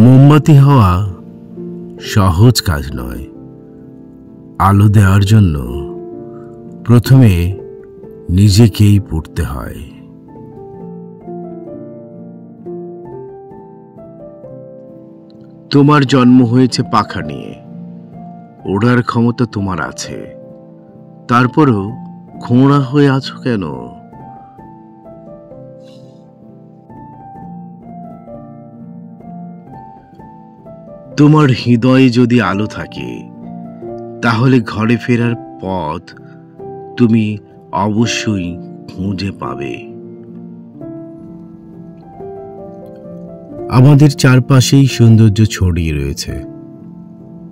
মোমবাতি হওয়া সহজ কাজ নয়। আলো দেওয়ার জন্য প্রথমে নিজেকেই পড়তে হয়। তোমার জন্ম হয়েছে পাখা নিয়ে, ওড়ার ক্ষমতা তোমার আছে, তারপরও খোঁড়া হয়ে আছো কেন? তোমার হৃদয়ে যদি আলো থাকে, তাহলে ঘরে ফেরার পথ তুমি অবশ্যই খুঁজে পাবে। আমাদের চারপাশেই সৌন্দর্য ছড়িয়ে রয়েছে,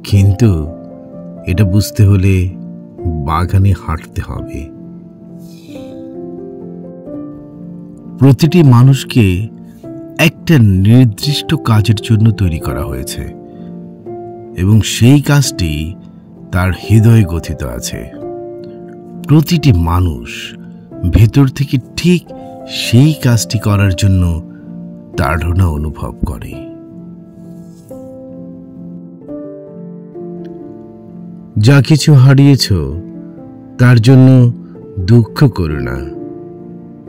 কিন্তু এটা বুঝতে হলে বাগানে হাঁটতে হবে। প্রতিটি মানুষকে একটা নির্দিষ্ট কাজের জন্য তৈরি করা হয়েছে, এবং সেই কাজটি তার হৃদয়ে গঠিত আছে। প্রতিটি মানুষ ভেতর থেকে ঠিক সেই কাজটি করার জন্য তাড়না অনুভব করে। যা কিছু হারিয়েছ তার জন্য দুঃখ করো না,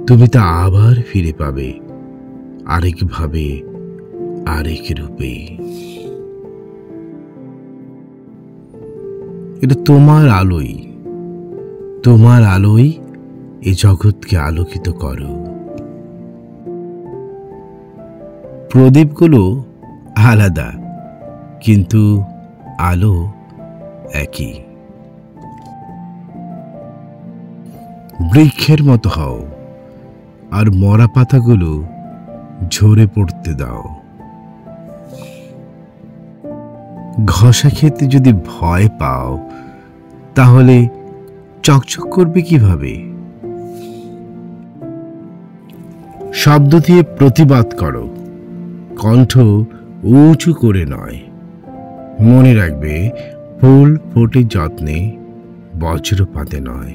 তুমি তা আবার ফিরে পাবে, আরেকভাবে, আরেক রূপে। এটা তোমার আলোই, তোমার আলোই এই জগৎকে আলোকিত করো। প্রদীপগুলো আলাদা, কিন্তু আলো একই। বৃক্ষের মতো হও, আর মরা পাতাগুলো ঝরে পড়তে দাও। ঘষা খেতে যদি ভয় পাও, তাহলে চকচক করবে কিভাবে? শব্দ দিয়ে প্রতিবাদ করো, কণ্ঠ উঁচু করে নয়। মনে রাখবে, ফুল ফোটে যত্নে, বজ্রপাতে নয়।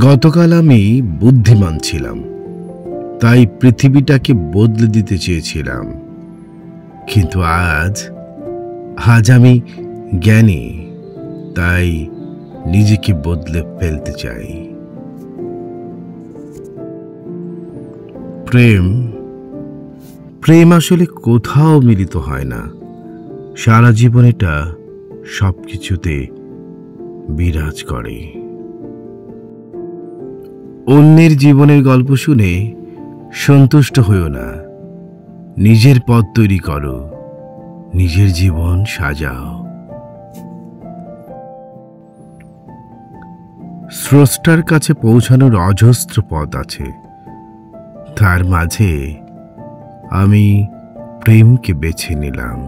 গতকাল আমি বুদ্ধিমান ছিলাম, তাই পৃথিবীটাকে বদলে দিতে চেয়েছিলাম, কিন্তু আজ আমি জ্ঞানী, তাই নিজেকে বদলে ফেলতে চাই। প্রেম আসলে কোথাও মিলিত হয় না, সারা জীবন এটা সবকিছুতে বিরাজ করে। অন্যের জীবনের গল্প শুনে সন্তুষ্ট হইও না, নিজের পথ তৈরি করো, নিজের জীবন সাজাও। স্রষ্টার কাছে পৌঁছানোর অজস্র পথ আছে, তার মাঝে আমি প্রেমকে বেছে নিলাম।